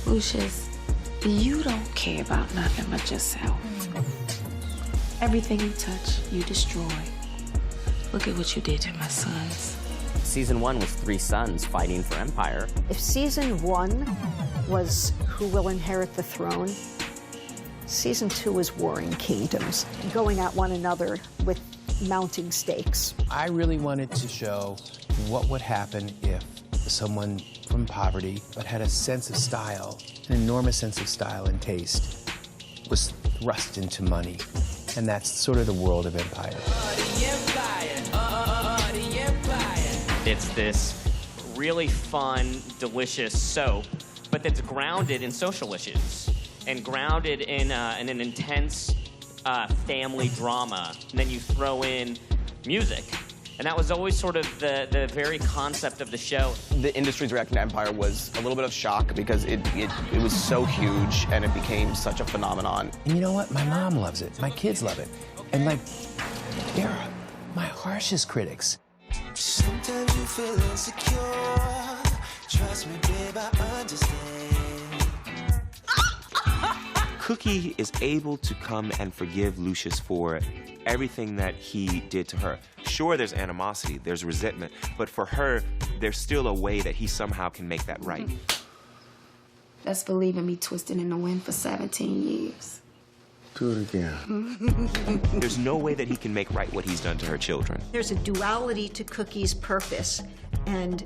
Lucius, you don't care about nothing but yourself. Everything you touch, you destroy. Look at what you did to my sons. Season 1 was 3 sons fighting for empire. If season 1 was who will inherit the throne, season 2 was warring kingdoms, going at one another with mounting stakes. I really wanted to show what would happen if someone from poverty but had a sense of style, an enormous sense of style and taste, was thrust into money. And that's sort of the world of Empire. It's this really fun, delicious soap, but that's grounded in social issues and grounded in an intense family drama. And then you throw in music. And that was always sort of the very concept of the show. The industry's reaction to Empire was a little bit of shock because it was so huge and it became such a phenomenon. And you know what? My mom loves it. My kids love it. And they're my harshest critics. Sometimes you feel insecure. Trust me, babe, I understand. Cookie is able to come and forgive Lucius for everything that he did to her. Sure, there's animosity, there's resentment, but for her, there's still a way that he somehow can make that right. That's for leaving me twisted in the wind for 17 years. Do it again. There's no way that he can make right what he's done to her children. There's a duality to Cookie's purpose, and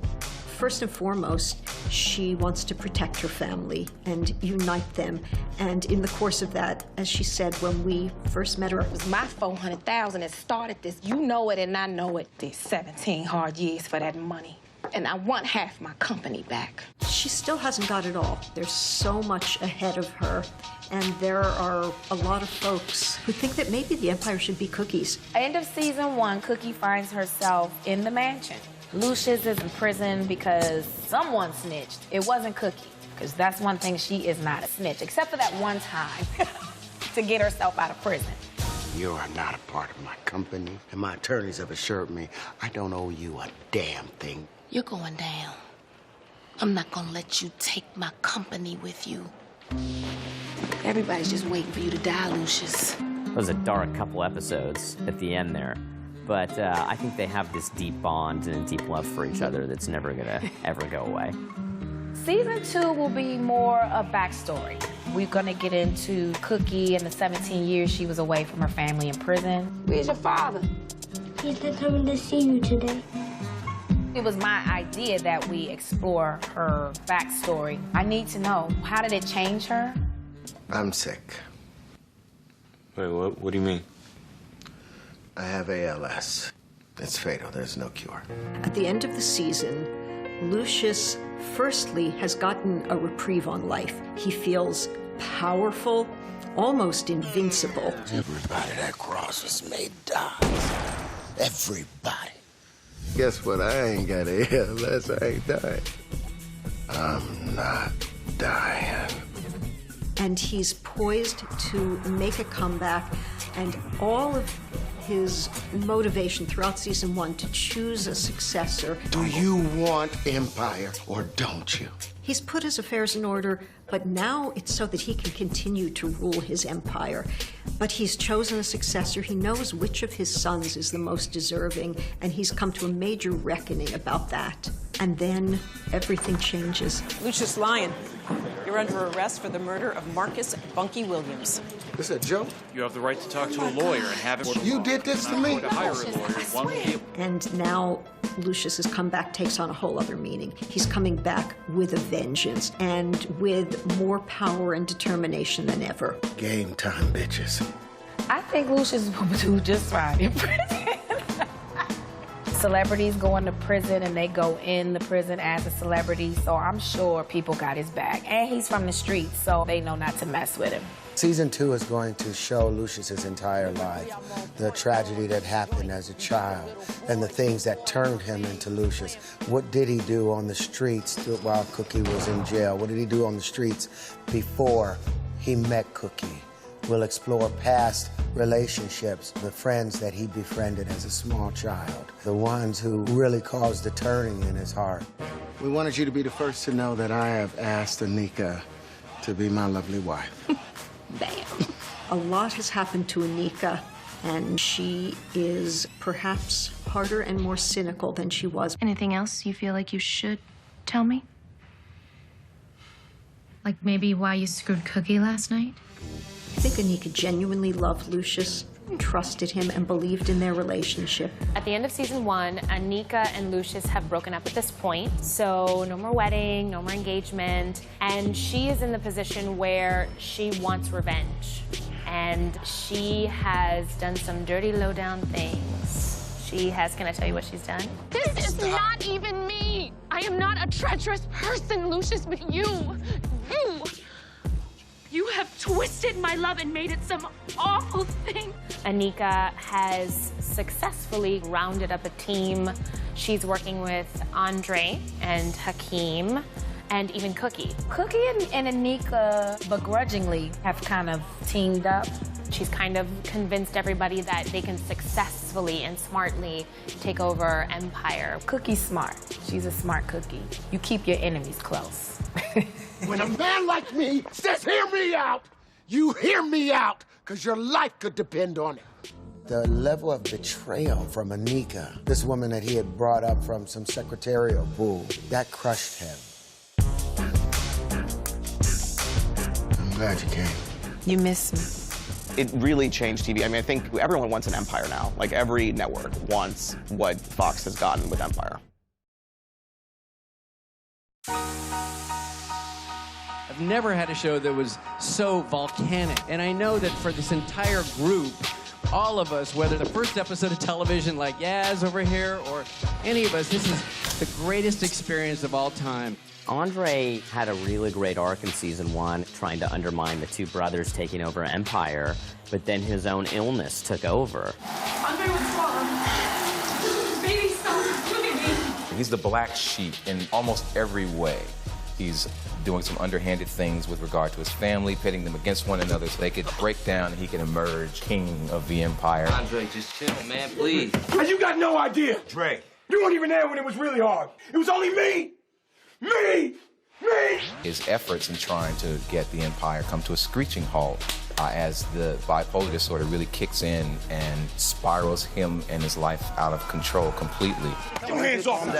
first and foremost, she wants to protect her family and unite them. And in the course of that, as she said when we first met her, It was my $400,000 that started this. You know it and I know it. There's 17 hard years for that money. And I want half my company back. she still hasn't got it all. There's so much ahead of her, and there are a lot of folks who think that maybe the Empire should be Cookie's. End of season 1, Cookie finds herself in the mansion. Lucius is in prison because someone snitched. It wasn't Cookie, because that's one thing, she is not a snitch, except for that one time to get herself out of prison. You are not a part of my company, and my attorneys have assured me I don't owe you a damn thing. You're going down. I'm not gonna let you take my company with you. Everybody's just waiting for you to die, Lucius. It was a dark couple episodes at the end there. But I think they have this deep bond and a deep love for each other that's never gonna ever go away. Season 2 will be more a backstory. We're gonna get into Cookie and the 17 years she was away from her family in prison. Where's your father? He's not coming to see you today. It was my idea that we explore her backstory. I need to know, how did it change her? I'm sick. Wait, what do you mean? I have ALS. It's fatal. There's no cure. At the end of the season, Lucius, firstly, has gotten a reprieve on life. He feels powerful, almost invincible. Everybody that crosses me dies. Everybody. Guess what? I ain't got ALS. I ain't dying. I'm not dying. And he's poised to make a comeback, and all of his motivation throughout season 1 to choose a successor. Do you want Empire or don't you? He's put his affairs in order, but now it's so that he can continue to rule his empire. But he's chosen a successor. He knows which of his sons is the most deserving, and he's come to a major reckoning about that. And then everything changes. Lucius Lyon, you're under arrest for the murder of Marcus Bunky Williams. This a joke? You have the right to talk to a lawyer and have it. You did this to me? To hire a lawyer. And now Lucius's comeback takes on a whole other meaning. He's coming back with a vengeance and with more power and determination than ever. Game time, bitches. I think Lucius will do just fine in prison. Celebrities go into prison and they go in the prison as a celebrity, so I'm sure people got his back. And he's from the streets, so they know not to mess with him. Season 2 is going to show Lucius's entire life, the tragedy that happened as a child, and the things that turned him into Lucius. What did he do on the streets while Cookie was in jail? What did he do on the streets before he met Cookie? We'll explore past relationships, the friends that he befriended as a small child, the ones who really caused the turning in his heart. We wanted you to be the first to know that I have asked Anika to be my lovely wife. Bam. A lot has happened to Anika, and she is perhaps harder and more cynical than she was. Anything else you feel like you should tell me? Like maybe why you screwed Cookie last night? I think Anika genuinely loved Lucius, trusted him, and believed in their relationship. At the end of season 1, Anika and Lucius have broken up at this point, so no more wedding, no more engagement, and she is in the position where she wants revenge. And she has done some dirty, low-down things. Can I tell you what she's done? This is not even me. I am not a treacherous person, Lucius, but you. You have twisted my love and made it some awful thing. Anika has successfully rounded up a team. She's working with Andre and Hakeem and even Cookie. Cookie and Anika begrudgingly have kind of teamed up. She's kind of convinced everybody that they can successfully and smartly take over Empire. Cookie's smart. She's a smart cookie. You keep your enemies close. When a man like me says, hear me out, you hear me out, because your life could depend on it. The level of betrayal from Anika, this woman that he had brought up from some secretarial pool, that crushed him. I'm glad you came. You miss me. It really changed TV. I mean, I think everyone wants an Empire now. Like, every network wants what Fox has gotten with Empire. I've never had a show that was so volcanic. And I know that for this entire group, all of us, whether the first episode of television like Yaz over here or any of us, this is the greatest experience of all time. Andre had a really great arc in season 1, trying to undermine the two brothers taking over Empire, but then his own illness took over. Andre, what's wrong? Baby, stop. Look at me. He's the black sheep in almost every way. He's doing some underhanded things with regard to his family, pitting them against one another so they could break down and he can emerge king of the Empire. Andre, just chill, man, please. And you got no idea. Dre. You weren't even there when it was really hard. It was only me. Me! His efforts in trying to get the Empire come to a screeching halt as the bipolar disorder really kicks in and spirals him and his life out of control completely. Get your hands off him.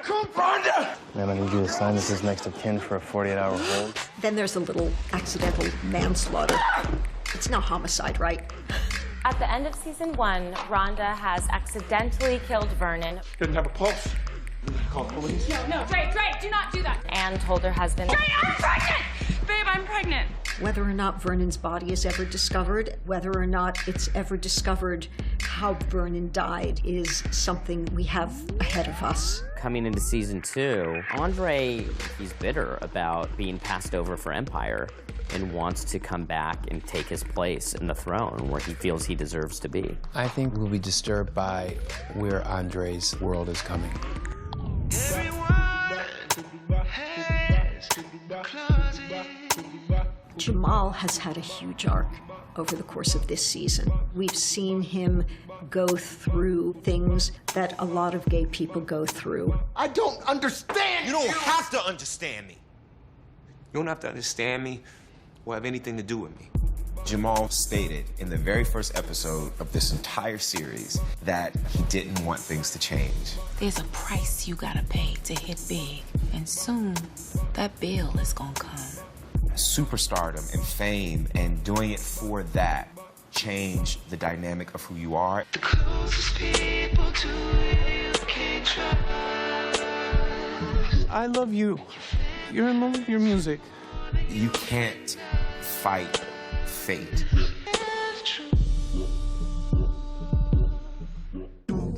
Come, Rhonda! Ma'am, I need you to sign this as next of kin for a 48-hour hold. Then there's a little accidental manslaughter. It's no homicide, right? At the end of season 1, Rhonda has accidentally killed Vernon. Didn't have a pulse. Call the police. No, Dre, do not do that. And told her husband. Dre, I'm pregnant! Babe, I'm pregnant. Whether or not Vernon's body is ever discovered, whether or not it's ever discovered how Vernon died is something we have ahead of us. Coming into season 2, Andre, he's bitter about being passed over for Empire and wants to come back and take his place in the throne where he feels he deserves to be. I think we'll be disturbed by where Andre's world is coming. Jamal has had a huge arc over the course of this season. We've seen him go through things that a lot of gay people go through. I don't understand You don't have to understand me. You don't have to understand me or have anything to do with me. Jamal stated in the very first episode of this entire series that he didn't want things to change. There's a price you gotta pay to hit big, and soon that bill is gonna come. Superstardom and fame and doing it for that changed the dynamic of who you are. The closest people to you can trust. I love you. You're in love with your music. You can't fight fate.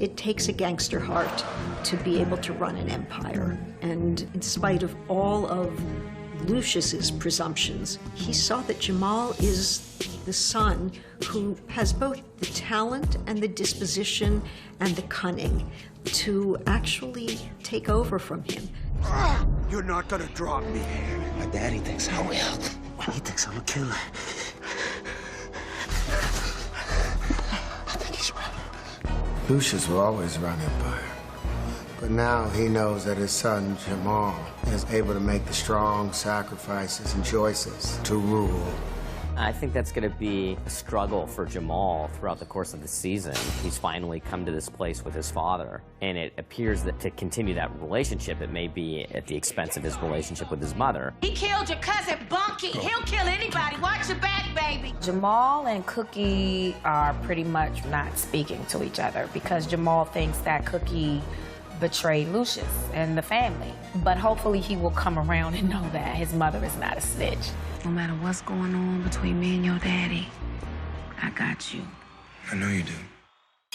It takes a gangster heart to be able to run an empire. And in spite of all of Lucius's presumptions, he saw that Jamal is the son who has both the talent and the disposition and the cunning to actually take over from him. You're not gonna drop me. My daddy thinks I will. He thinks I'm a killer. I think he's right. Lucius will always run Empire. But now he knows that his son, Jamal, is able to make the strong sacrifices and choices to rule. I think that's going to be a struggle for Jamal throughout the course of the season. He's finally come to this place with his father, and it appears that to continue that relationship, it may be at the expense of his relationship with his mother. He killed your cousin Bunky. He'll kill anybody. Watch your back, baby. Jamal and Cookie are pretty much not speaking to each other because Jamal thinks that Cookie betrayed Lucius and the family. But hopefully he will come around and know that his mother is not a snitch. No matter what's going on between me and your daddy, I got you. I know you do.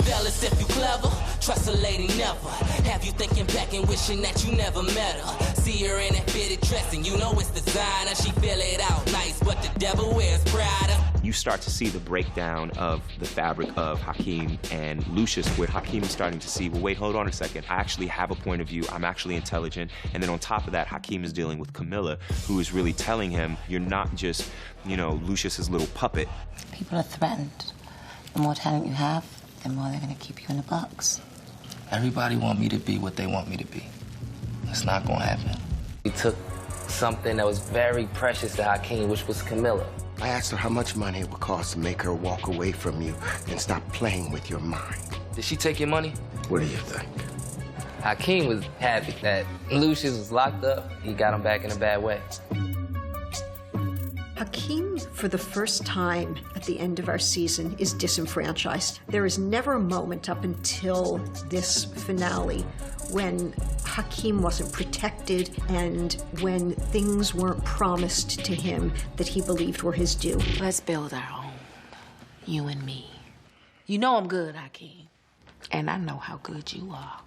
Jealous if you clever, trust a lady never. Have you thinking back and wishing that you never met her? See her in that fitted dress and you know it's designer. She fill it out nice, but the devil wears Prada. You start to see the breakdown of the fabric of Hakeem and Lucius, where Hakeem is starting to see, well, wait, hold on a second. I actually have a point of view. I'm actually intelligent. And then on top of that, Hakeem is dealing with Camilla, who is really telling him, you're not just, you know, Lucius's little puppet. People are threatened. The more talent you have, the more they're gonna keep you in a box. Everybody want me to be what they want me to be. It's not gonna happen. He took something that was very precious to Hakeem, which was Camilla. I asked her how much money it would cost to make her walk away from you and stop playing with your mind. Did she take your money? What do you think? Hakeem was happy that Lucius was locked up. He got him back in a bad way. Hakeem, for the first time at the end of our season, is disenfranchised. There is never a moment up until this finale when Hakeem wasn't protected and when things weren't promised to him that he believed were his due. Let's build our home, you and me. You know I'm good, Hakeem. And I know how good you are.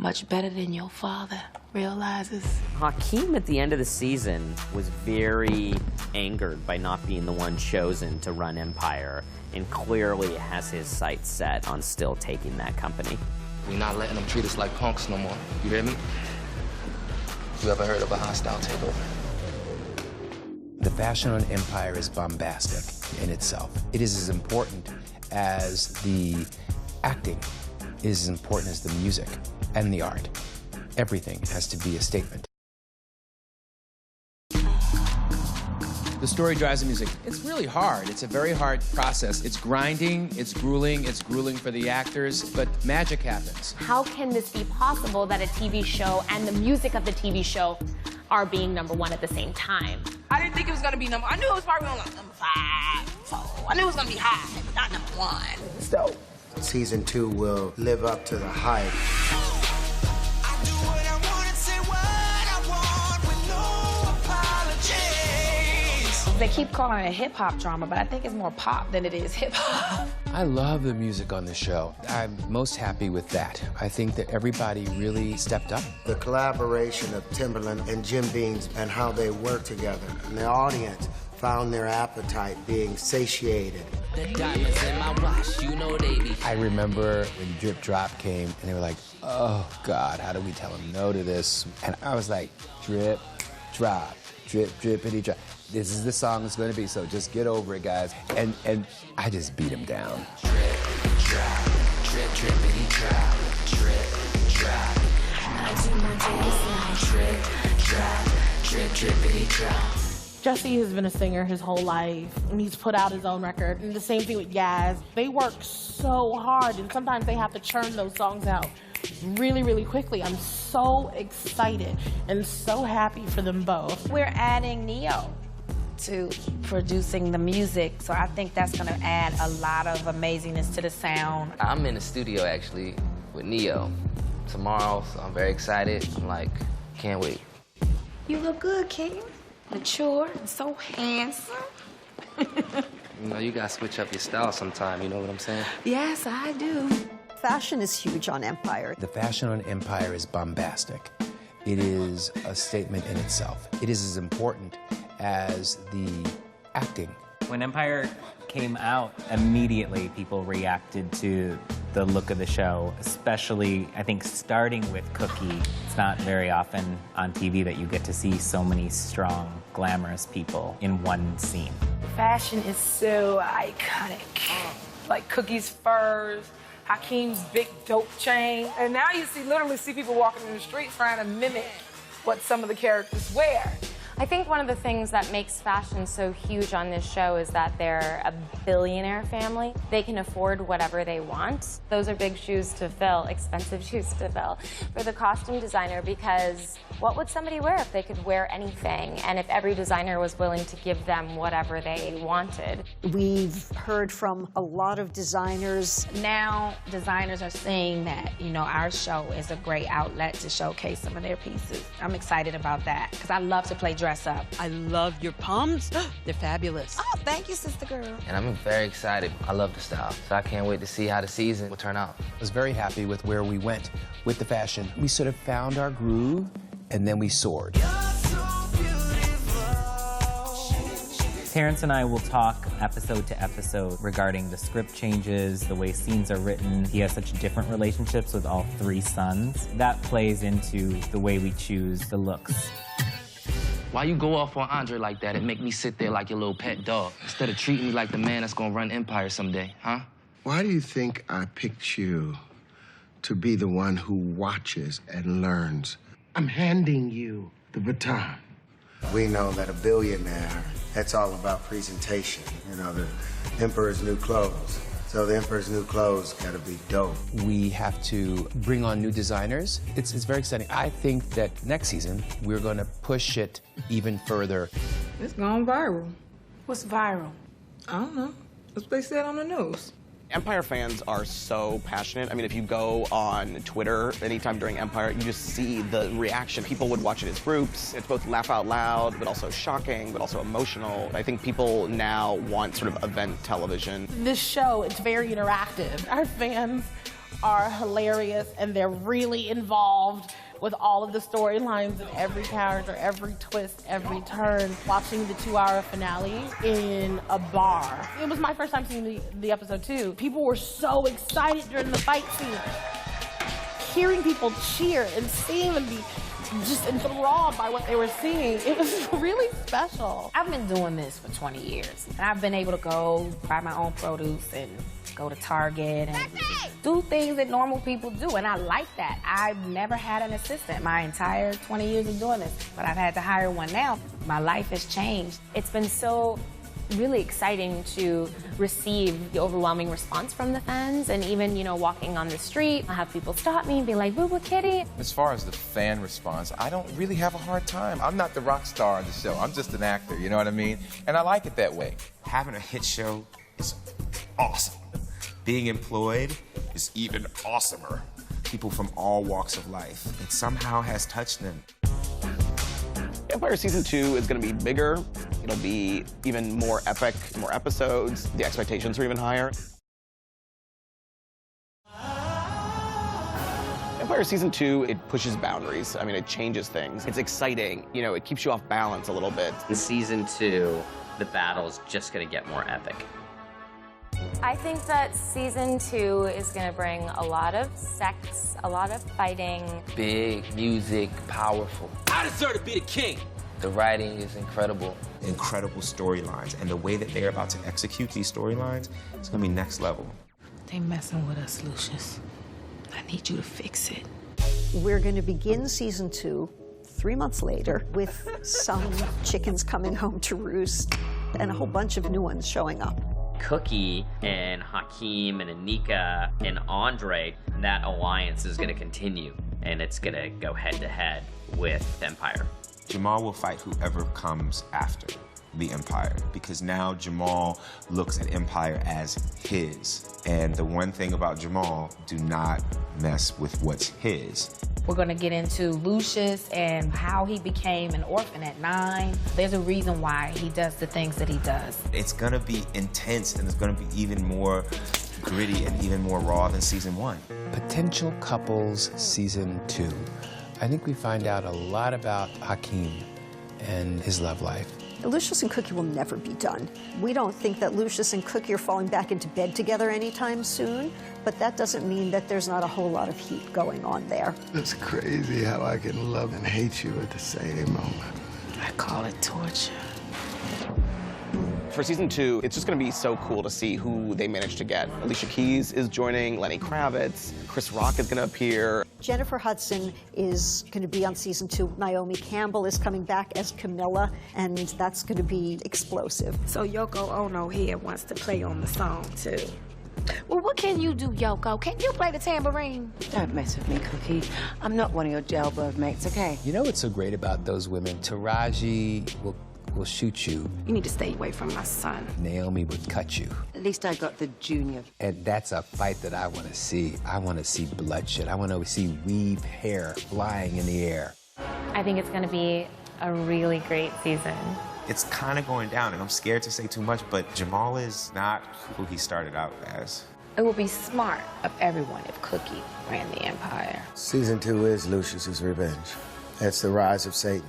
Much better than your father realizes. Hakeem at the end of the season was very angered by not being the one chosen to run Empire, and clearly has his sights set on still taking that company. We're not letting them treat us like punks no more. You hear me? You ever heard of a hostile takeover? The fashion on Empire is bombastic in itself. It is as important as the acting, is as important as the music and the art. Everything has to be a statement. The story drives the music. It's really hard. It's a very hard process. It's grinding, it's grueling for the actors, but magic happens. How can this be possible that a TV show and the music of the TV show are being #1 at the same time? I didn't think it was gonna be I knew it was probably on like #5, so I knew it was gonna be high, but not #1. So, season 2 will live up to the hype. They keep calling it a hip-hop drama, but I think it's more pop than it is hip-hop. I love the music on the show. I'm most happy with that. I think that everybody really stepped up. The collaboration of Timberland and Jim Beams and how they work together. And the audience found their appetite being satiated. The diamonds in my watch, you know they be. I remember when Drip Drop came and they were like, oh God, how do we tell him no to this? And I was like, drip, drop, drip, drippity drop. This is the song it's gonna be, so just get over it, guys. And I just beat him down. Drip, drop, drip, drippity drop, drip, drop. I do my days now, drip, drop, drip, drippity drop. Jesse has been a singer his whole life, and he's put out his own record. And the same thing with Yaz. They work so hard, and sometimes they have to churn those songs out really, really quickly. I'm so excited and so happy for them both. We're adding Neo to producing the music, so I think that's gonna add a lot of amazingness to the sound. I'm in the studio actually with Neo tomorrow, so I'm very excited. I'm like, can't wait. You look good, King. Mature and so handsome. You know, you gotta switch up your style sometime, you know what I'm saying? Yes, I do. Fashion is huge on Empire. The fashion on Empire is bombastic. It is a statement in itself. It is as important as the acting. When Empire came out, immediately people reacted to the look of the show, especially, I think, starting with Cookie. It's not very often on TV that you get to see so many strong, glamorous people in one scene. Fashion is so iconic. Like Cookie's furs, Hakeem's big dope chain. And now you literally see people walking in the street trying to mimic what some of the characters wear. I think one of the things that makes fashion so huge on this show is that they're a billionaire family. They can afford whatever they want. Those are big shoes to fill, expensive shoes to fill for the costume designer, because what would somebody wear if they could wear anything, and if every designer was willing to give them whatever they wanted? We've heard from a lot of designers. Now designers are seeing that, you know, our show is a great outlet to showcase some of their pieces. I'm excited about that because I love to play dress up. I love your pumps. They're fabulous. Oh, thank you, sister girl. And I'm very excited. I love the style, so I can't wait to see how the season will turn out. I was very happy with where we went with the fashion. We sort of found our groove, and then we soared. Terrence and I will talk episode to episode regarding the script changes, the way scenes are written. He has such different relationships with all 3 sons. That plays into the way we choose the looks. Why you go off on Andre like that and make me sit there like your little pet dog instead of treating me like the man that's gonna run Empire someday, huh? Why do you think I picked you to be the one who watches and learns? I'm handing you the baton. We know that a billionaire, that's all about presentation. You know, the Emperor's new clothes. So the Emperor's new clothes gotta be dope. We have to bring on new designers. It's very exciting. I think that next season, we're gonna push it even further. It's gone viral. What's viral? I don't know. That's what they said on the news. Empire fans are so passionate. I mean, if you go on Twitter anytime during Empire, you just see the reaction. People would watch it as groups. It's both laugh out loud, but also shocking, but also emotional. I think people now want sort of event television. This show, it's very interactive. Our fans are hilarious, and they're really involved with all of the storylines and every character, every twist, every turn. Watching the 2-hour finale in a bar. It was my first time seeing the episode too. People were so excited during the fight scene. Hearing people cheer and seeing them be just enthralled by what they were seeing. It was really special. I've been doing this for 20 years, and I've been able to go buy my own produce and go to Target and do things that normal people do, and I like that. I've never had an assistant my entire 20 years of doing this, but I've had to hire one now. My life has changed. It's been so really exciting to receive the overwhelming response from the fans, and even, you know, walking on the street, I have people stop me and be like, "Boo Boo Kitty." As far as the fan response, I don't really have a hard time. I'm not the rock star of the show. I'm just an actor, you know what I mean? And I like it that way. Having a hit show is awesome. Being employed is even awesomer. People from all walks of life. It somehow has touched them. Empire Season 2 is going to be bigger. It'll be even more epic, more episodes. The expectations are even higher. Empire Season 2, it pushes boundaries. I mean, it changes things. It's exciting. You know, it keeps you off balance a little bit. In Season 2, the battle's just going to get more epic. I think that Season 2 is going to bring a lot of sex, a lot of fighting. Big music, powerful. I deserve to be the king. The writing is incredible. Incredible storylines, and the way that they're about to execute these storylines is going to be next level. They messing with us, Lucius. I need you to fix it. We're going to begin season 2 3 months later with some chickens coming home to roost and a whole bunch of new ones showing up. Cookie and Hakeem and Anika and Andre, that alliance is going to continue, and it's going to go head-to-head with Empire. Jamal will fight whoever comes after the Empire, because now Jamal looks at Empire as his. And the one thing about Jamal, do not mess with what's his. We're going to get into Lucius and how he became an orphan at 9. There's a reason why he does the things that he does. It's going to be intense, and it's going to be even more gritty and even more raw than Season 1. Potential Couples Season 2. I think we find out a lot about Hakeem and his love life. Lucius and Cookie will never be done. We don't think that Lucius and Cookie are falling back into bed together anytime soon, but that doesn't mean that there's not a whole lot of heat going on there. It's crazy how I can love and hate you at the same moment. I call it torture. For season 2, it's just going to be so cool to see who they manage to get. Alicia Keys is joining, Lenny Kravitz, Chris Rock is going to appear. Jennifer Hudson is going to be on season 2. Naomi Campbell is coming back as Camilla, and that's going to be explosive. So Yoko Ono here wants to play on the song, too. Well, what can you do, Yoko? Can you play the tambourine? Don't mess with me, Cookie. I'm not one of your jailbird mates, okay? You know what's so great about those women? Taraji will shoot you. You need to stay away from my son. Naomi would cut you. At least I got the junior. And that's a fight that I want to see. I want to see bloodshed. I want to see weave hair flying in the air. I think it's going to be a really great season. It's kind of going down, and I'm scared to say too much, but Jamal is not who he started out as. It would be smart of everyone if Cookie ran the empire. Season 2 is Lucius's revenge. It's the rise of Satan.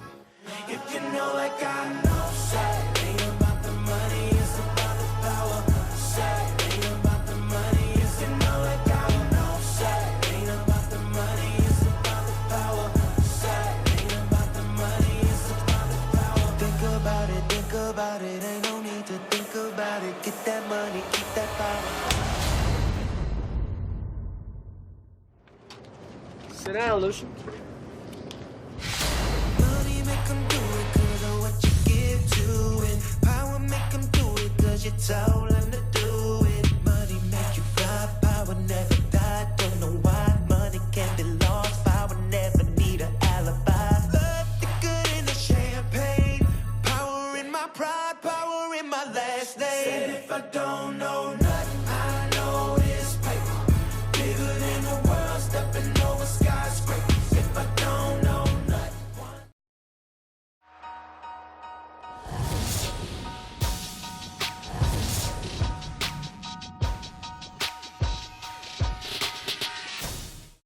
If you know like I know, say, ain't about the money, it's about the power. Say, ain't about the money, if you know like I know, say, ain't about the money, it's about the power. Say, ain't about the money, it's about the power. Think about it, ain't no need to think about it. Get that money, keep that power. Sit down, Lucia. Money make them do it 'cause of what you give to it. Power make them do it 'cause you told them to do it. Money make you fly, power never die. Don't know why money can't be lost. Power never need an alibi. Love the good in the champagne. Power in my pride, power in my last name. Said if I don't know